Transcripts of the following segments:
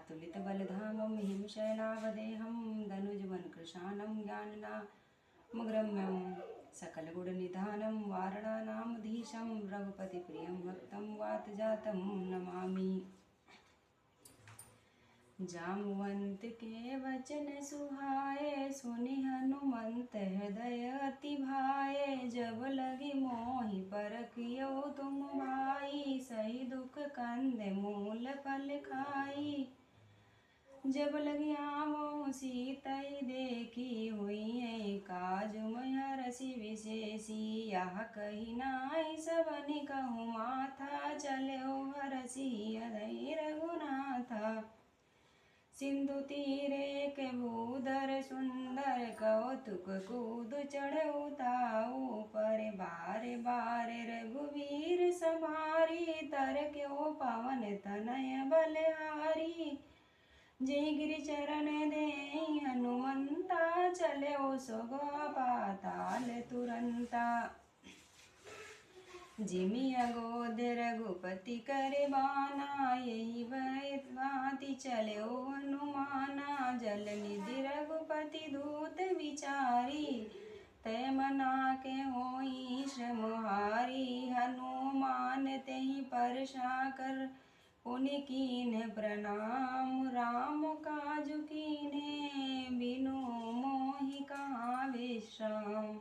अतुलितबलधामं हिमशैलावदेहं दनुजवनकृशानं ज्ञाननामग्रम्यं सकलगुणनिधानं वारणानामधीशं रघुपतिप्रियं भक्तं वातजातं नमामि। जामवंत के वचन सुहाए, सुनि हनुमंत हृदय अति भाए। जब लगी मोहि परखियो तुम भाई, सही दुख कंद मूल फल खाई। जब लगी आवो सीतई देखी, हुई काज हरषि विशेषी। यह कही नाई सबनि कहूँ माथा, चलो हरषि अधई रघुनाथा। सिंधु तीरे के भूधर सुंदर, कौतुक कूद चढ़ऊ ताऊ। पर बारे बारे रघुवीर संभारी, तर क्यों पवन तनय बलहारी। जय गिरि चरण देई हनुमंता, चले सोगा पाताल तुरंता। जिमि अगोद रघुपति करे बाना, यही भांति चलो हनुमाना। जल निधि रघुपति दूत विचारी, तय मना के होई श्रम हारी। हनुमान तेहि परसा कर पुनि कीन्ह प्रणाम। राम काज कीन्हे बिनु मोहि कहाँ विश्राम।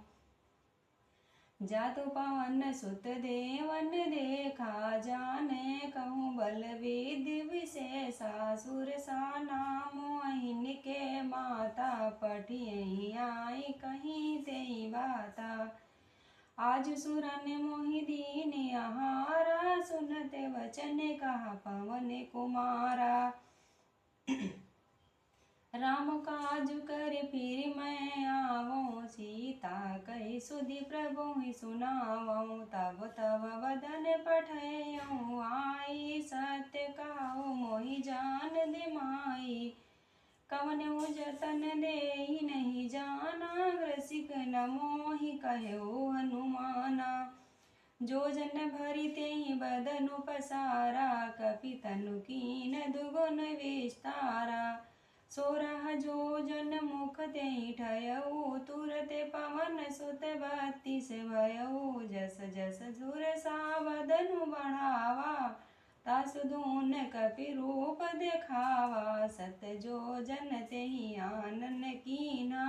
जातु पवन सुत देवन देखा, जाने कहूँ बल विधि विशेषा। सुर सा नाम इनके माता, पठियहि आई कहीं तेई बाता। आज सुरन मोहि दीन आहारा, सुनते वचन कहा पवन कुमारा। राम काज कर फिर मैं आवो, सीता कही सुधि प्रभु सुनावो। तब तब वदन पठयऊँ आई, सत्य कहु मोहि जान दे माई। कवनहु जतन देहि नहीं जाना, ग्रसिक न मोहि कहु हनुमाना। जो जन भरि तेहि बदनु पसारा, कपि तनु कीन दुगुन विस्तारा। 16 जोजन मुख तेहि ठयऊ, तुरते पवन सुत 32 भयऊ। जस जस सुर सा बदनु बढ़ावा, तासु धून कपि रूप देखावा। 7 जोजन तेहि आनन कीना,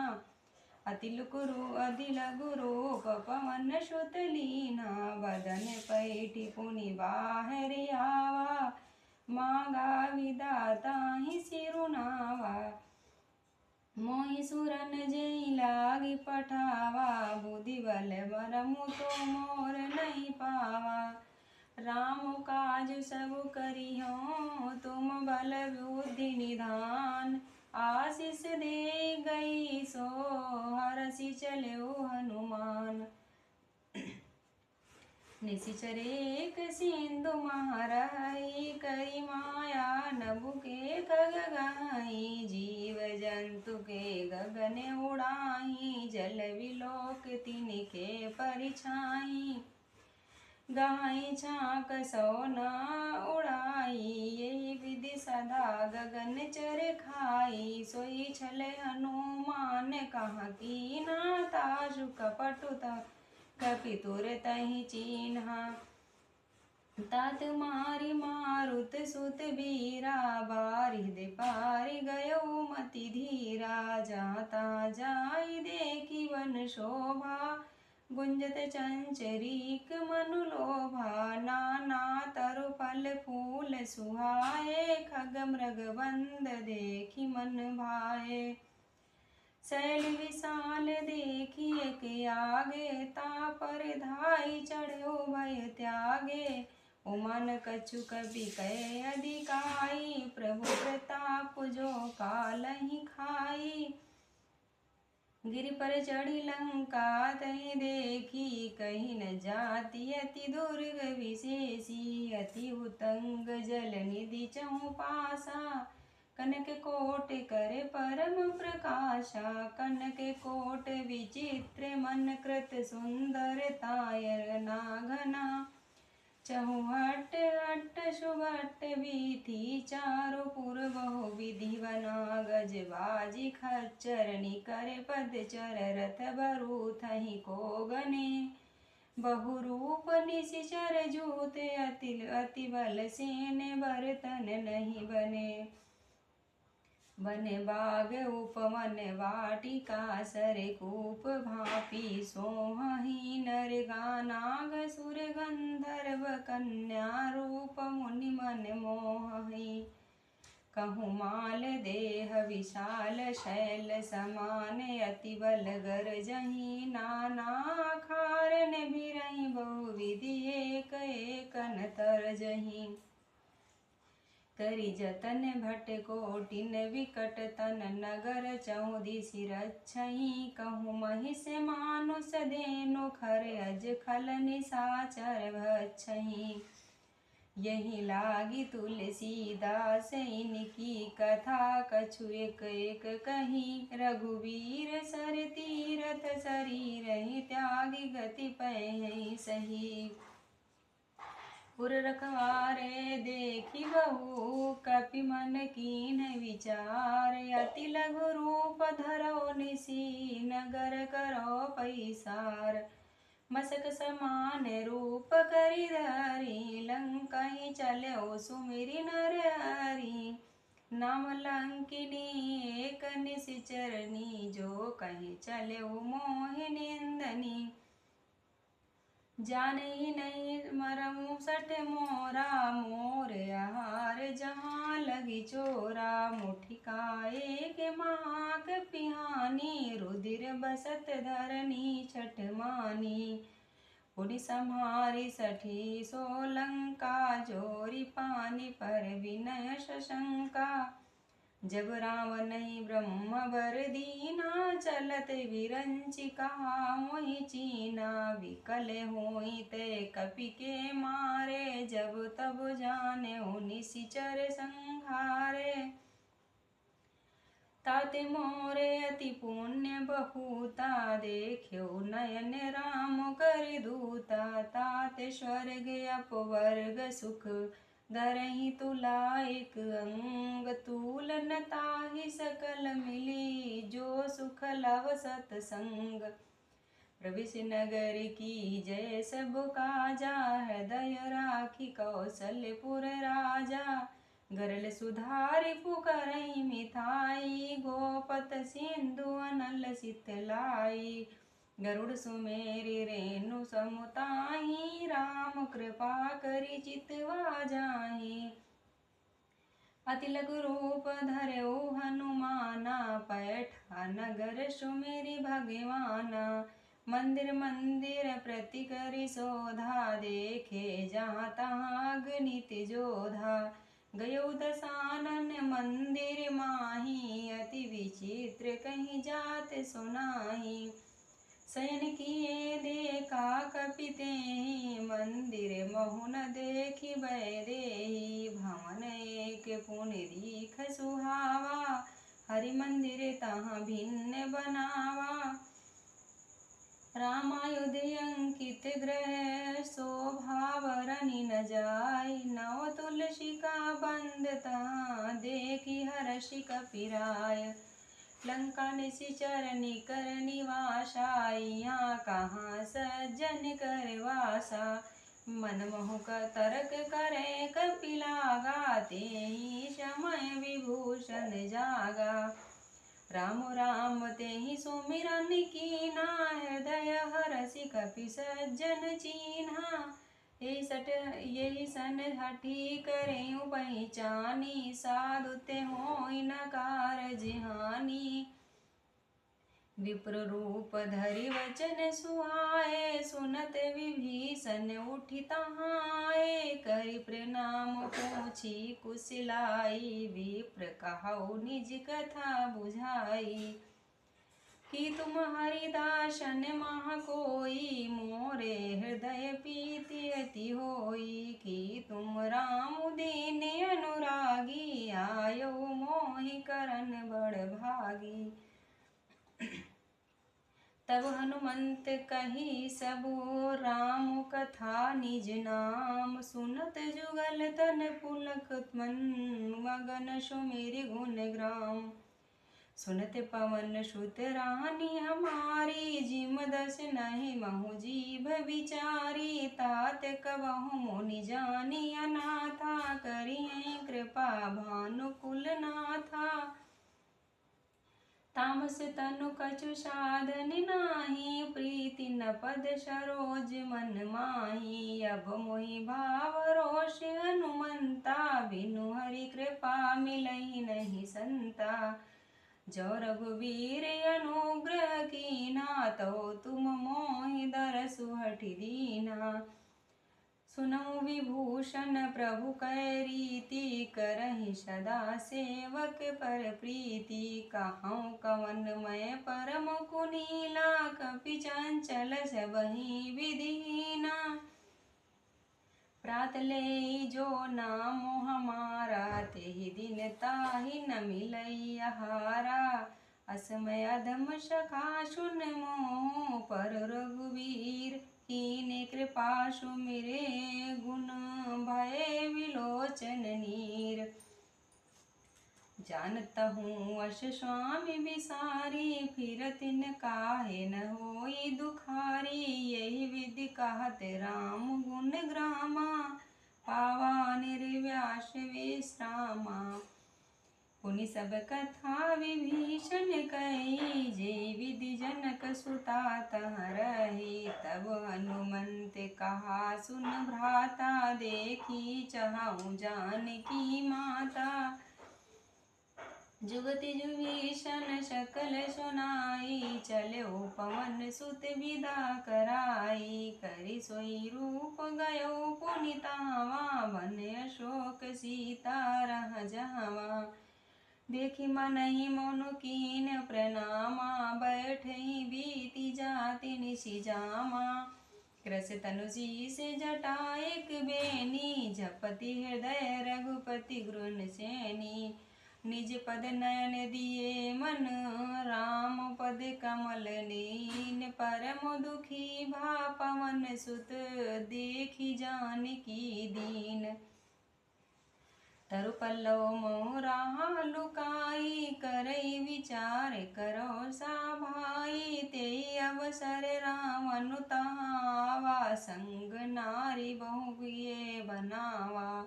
अति लघु रूप पवन सुत लीना। बदन पैठि पुनि बाहर आवा, मांगा विधाता ही सिरुनावा। मोहि सुरन जई लागी पठावा, बुद्धि बल बरमु तो मोर नहीं पावा। राम काज सब करिहो, तुम बल बुद्धि निधान। आशीष दे गई सो हरषि चलो हनुमान। निशिचर एक सिंधु महाराई, करी माया नभु के खग गाई। जीव जंतु के गगन उड़ाई, जल विलोक तिनके परिछाई। गाई छाक सोना उड़ाई, यही विधि सदा गगन चर खाई। सोई छले हनुमान कहाँ कीना, तासु कपटुता कपि तुर तहि चीन्हा। तात मारी मारुत सुत बीरा, बारिधि पारि गयो मति धीरा। जाता जाई देखी वन शोभा, गुंजत चंचरीक मनु लोभा। नाना तरु फल फूल सुहाए, खग मृग बंद देखी मन भाए। शैल विशाल देखिए के आगे, तापर धाई चढ़ो भय त्यागे। उमन कछु कवि कहे अधिकाई, प्रभु प्रताप जो कालहि खाई। गिरि पर चढ़ी लंका तहि देखी, कही न जाति अति दुर्ग विशेषी। अति उतंग जल निधि चहु पासा, कनक कोट कर परम प्रकाशा। कनक कोट विचित्र मन कृत सुंदर, तायर नाघना। चहुहट हट सुभट वीथि, चारु पुर बहु गज बाजी खच्चरनी करे पदचर रथ बरू थही को गने बहुरूप निशिचर जूते अति बल सेने बर्तन नहीं बने बने बाग उपवन वाटिका सर कूप भापी सोहि नर गानाग सुर गंधर्व कन्या रूप मुनि मन मोहि कहूँ माल देह विशाल शैल समान अति बल गरजहि नाना खारन बिरहि बहुविधि एक एकन तरजहि करी जतन भट कोटिन विकट तन नगर चौदिसि रक्षहि कहूँ महिष मानुष धेनु खर अज खल निशाचर भक्षहि यही लागी तुलसीदास इनकी कथा कछु एक एक कही रघुवीर सर तीरथ शरीर त्यागी गति पै सही पुर रखवारे देखी बहु कपि मन कीन विचार अति लघु रूप धरो निसी नगर करो पैसार मसक समान रूप करि धरी लंका ही चलो सुमिरि नर हरि नाम लंकिनी एक निशिचरनी जो कहीं चलो मोहि निंदनी जाने ही नहीं मरमु सठ मोरा मोर आहार जहाँ लगी चोरा मुठिकाए के महाक पिहानी रुधिर बसत धरनी छठ मानी उड़ी सम्हारी सठी सोलंका जोरी पानी पर विनय शशंका जब रावण ब्रह्म वर दीना चलत विरंचि कहा मोहि चीना विकल होई ते कपि के मारे जब तब जाने निशिचर संहारे ताते मोरे अति पुण्य बहुता देख्यो नयन राम कर दूता ताते स्वर्ग अपवर्ग सुख धरहि तुला एक अंग तूलन ताहि सकल मिली जो सुख लव सतसंग प्रविश नगर की जय सब काजा हृदय राखी कौशलपुर राजा गरल सुधारि पुकरहि मिथाई गोपत सिंधु अनल सितलाई गरुड़ सुमेरि रेणु समुताहि राम कृपा करि चितवा जाहि अति लघु रूप धरऊ हनुमाना पैठा नगर सुमेरि भगवाना मंदिर मंदिर प्रति करि शोधा देखे जहाँ तहाँ अगणित जोधा गयो दसानन मंदिर माही अति विचित्र कहीं जात सुनाही शयन किए देखा कपिते मंदिर महुन देखी बैदेही भवन एक पुण्य दीख सुहावा हरि मंदिर तहाँ भिन्न बनावा रामायुध अंकित ग्रह शोभा वरनि न जाय नव तुलसी का बंद तहाँ देखी हर्षि कपिराय लंका निशिचर निकर निवासा यहाँ कहाँ सज्जन कर वासा मन मोह का तर्क करे कपिला ते ही समय विभूषण जागा राम राम ते ही सुमिरन कीना हृदय हरसि कपि सज्जन चीन्हा यही सन हठी करें पहचानी साधु ते होई न कारज हानि विप्र रूप धरि वचन सुहाए सुनत विभीषण उठि तहाए करि प्रणाम पूछी कुशलाई विप्र कहौ निज कथा बुझाई कि तुम हरिदासन महा कोई मोरे हृदय पीति अति होई कि तुम राम दीन अनुरागी आयो मोहि करन बड़ भागी तब हनुमंत कही सबो राम कथा निज नाम सुनत जुगल तन पुलक मन मगन सुमिरि गुण ग्राम सुनत पवन सुत रानी हमारी, जिम दस नहीं महु जीभ विचारी। तात कबहु मुनि जानी अनाथा, करियै कृपा भानुकुल नाथा। तामस तनु कछु साधन नाही, प्रीति न पद सरोज मन माही। अब मोहि भाव रोष हनुमंता, बिनु हरि कृपा मिलहि नहीं संता। जो रघुवीर अनुग्रह कीना, तो तुम मोहि दरसु हठि दीना। सुनऊ विभूषण प्रभु कै रीति, करहि सदा सेवक पर प्रीति। कहऊँ कवन मैं परम कुनीला, कपि चंचल सबहि विधिहीना। प्रात ले जो नाम हमारा, तेहि दिन ताहि न मिलई आहारा। असमय अधम सखा सुन मोह, पर रघुवीर कीन्ह कृपा सुमिरे। गुण भय विलोचन नीर, जानत हूँ अस स्वामी विसारी। फिर तिन काहे न होई दुखारी, यही विधि कहत राम गुण ग्रामा। पावा निर्व्यास विश्रामा, पुनि सब कथा विभीषण कही। जे विधि जनक सुता तह रही, तब हनुमंत कहा सुन भ्राता। देखी चहु जानकी माता, जुगति विभीषण सकल सुनाई। चलो पवन सुत विदा कराई, करि सोई रूप गयो पुनि तावा। वन अशोक सीता रह जावा, देखि मनहि मनु कीन्ह प्रणामा। बैठई बीति जाति निशि जामा, कृस तनु शीस जटा एक बेनी। जपति हृदय रघुपति गृण सेनी, निज पद नयन दिए मन। राम पद कमल लीन, परम दुखी भा पवन सुत। देखि जानकी दीन, तरु पल्लव मोरा लुकाई। करई विचार करो साभाई, तेई अवसर राम अनुतावा। संग नारी बहु किए बनावा,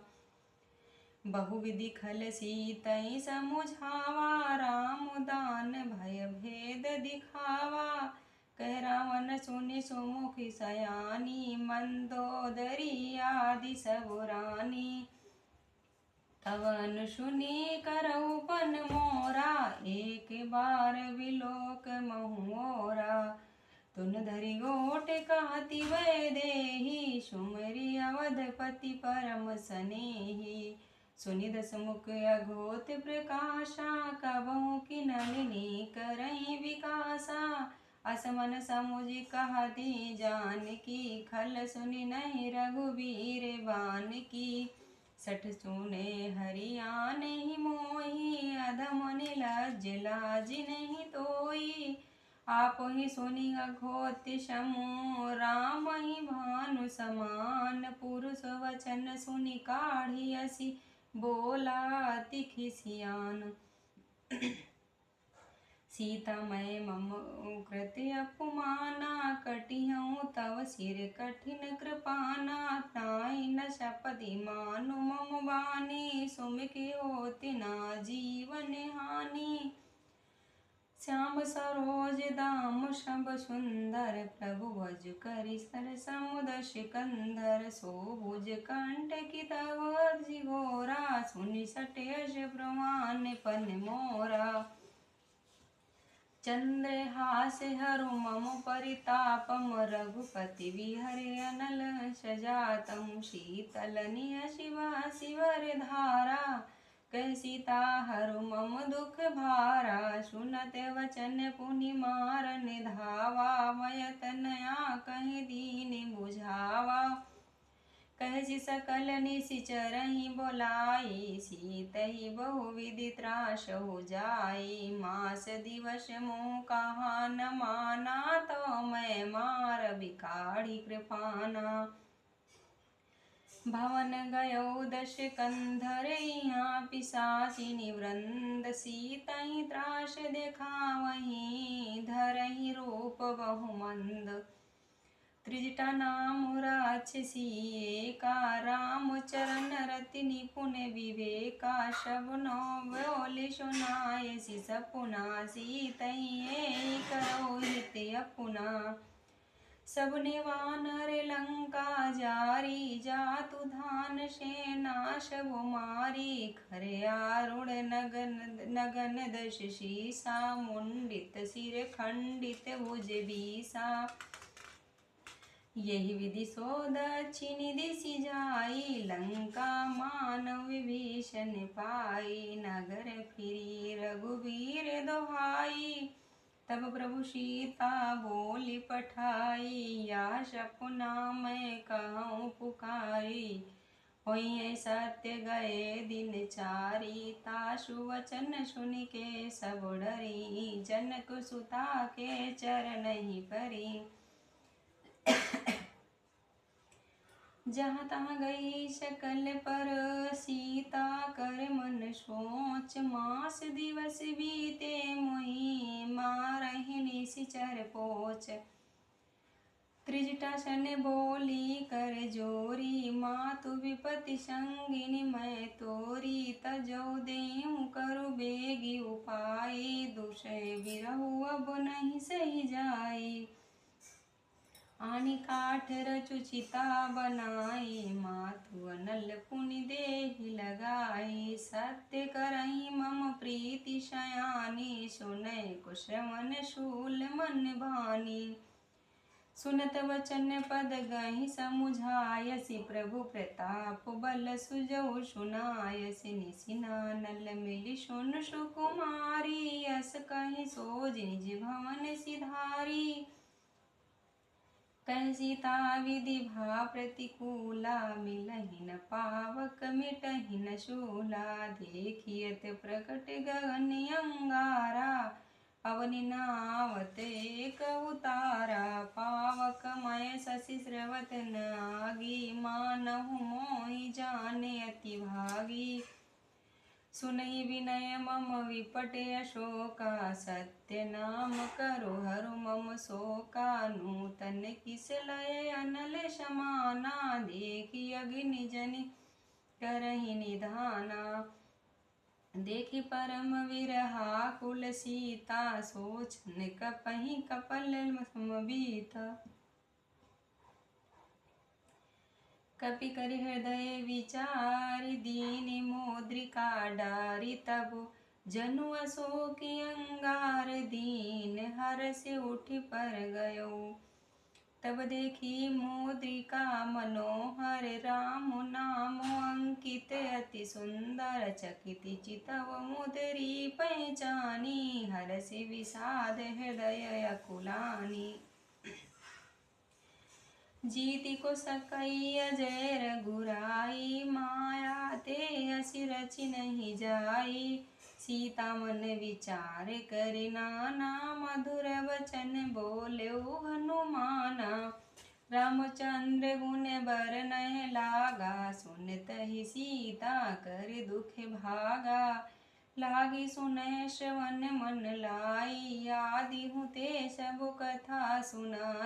बहुविधि खल सीतई समुझावा। राम दान भय भेद दिखावा, कह रावण सुनि सुमुखी सयानी। मंदोदरी आदि सब रानी, तवन सुनी करऊ पन मोरा। एक बार विलोक महुओरा, तुन धरि गोट कहति वै देही। सुमरि अवधपति परम सनेही, सुनि दस मुख अघोत प्रकाशा। कबहु किन्हीं करई विकासा, असमन समुझ कहती जानकी। खल सुनि नहीं रघुवीर बानकी, सठ सुने हरियाणहि मोहि। अधम निलज्ज लाज नहीं तोई, आपहि सुनि अघोति समूह। राम ही भानु समान, पुरुष वचन सुनि काढ़ी असी। बोला अति खिसियान, सीता मैं मम कृत अपमाना। कटिहऊँ तव सिर कठिन कृपाना। ताई न शपथि मानु मम बानी, सुमिखि होति ना जीवन हानि। श्याम सरोज दाम सब सुंदर, प्रभु भज करि सर समुद सिकंदर। सोभुज कंठ की तव जिगोरा, सुनि सट यश प्रमाण पन मोरा। चंद्रहास हरु मम परितापम, रघुपति विहरे अनल सजातम। शीतलनि शिव शिवर धारा, कह सीता हरु मम दुख भारा। सुनत वचन पुनि मारन धावा, मयत नया कहि दीन बुझावा। कहसि सकल निशिचरहि बोलाई, सीतहि बहुविधि त्रास हो जाई। मास दिवस मोह कहा न माना, तो मैं मार बिकाढ़ी कृपाना। भवन गयो दश कंधर यहाँ पिशाचिनी वृंद सीतहि त्रास देखावहीं धरहि रूप बहुमंद त्रिजटा नाम राक्षसी एका राम चरण रति निपुण विवेका शबनो बोले सुनाय सपुना सीतहि करो हित अपना सबने वानर लंका जारी जातु धान सेना सब मारी खरे आरुण नगन दश शीसा मुंडित सिर खंडित भुज बीसा यही विधि सो दक्षिणी दिशि जाई लंका मानव विभीषण पाई नगर फिरी रघुवीर दोहाई तब प्रभु सीता बोली पठाई या सपना मैं कहूँ पुकारी होइए सत्य गए दिन चारी तासु वचन सुन के सब डरी जनक सुता के चरण ही परी जहाँ तहाँ गई शकल पर सीता कर मन सोच मास दिवस बीते मोही मारहि निशिचर पोच त्रिजटा सन बोली कर जोरी मातु विपति संगिनी मैं तोरी तजो देहु करु बेगी उपाय दुषय बिरहु अब नहीं सही जाई आनी काठ रचु चिता बनाई माथु अनल पुनि देहि लगाई सत्य करही मम प्रीति शयानी सुनय कुश्रमन शूल मन भानी सुनत वचन पद गहि समुझायसि प्रभु प्रताप बल सुजौ सुनायसि निसिनानल मिलि सुन सुकुमारी अस कहि सोज निज भवन सिधारी कह सीता विधि भा प्रतिकूला मिलहि न पावक मिटहि न शूला देखियत प्रकट गगन अंगारा अवनि नावत एक उतारा पावक मय शशि स्रवत नागी मानहु मोहि जाने अति भागी सुनहि विनय मम विपट अशोका सत्य नाम करो हरु मम शोका नूतन किस लय अनल समाना देखि अग्नि जनि करहि निधाना देखि परम विरहा कुल सीता सोचन कपहि कपल समबीता कपि करि हृदय विचारि दीन मोद्रिका डारी तब जनु अशोकि अंगार दीन हर से उठि पर गयो तब देखी मोद्रिका मनोहर राम नाम अंकित अति सुंदर चकित चितव मुद्री पहचानी हरसि विषाद हृदय अकुलानी जीति को सकई अजय रघुराई माया ते हसी रचि नहीं जाई सीता मन विचार करि नाना मधुर वचन बोल्यो हनुमाना रामचंद्र गुण बरनह लागा सुनत ही सीता कर दुख भागा लागी सुनह श्रवण मन लाई आदि हूँ ते सब कथा सुनाई।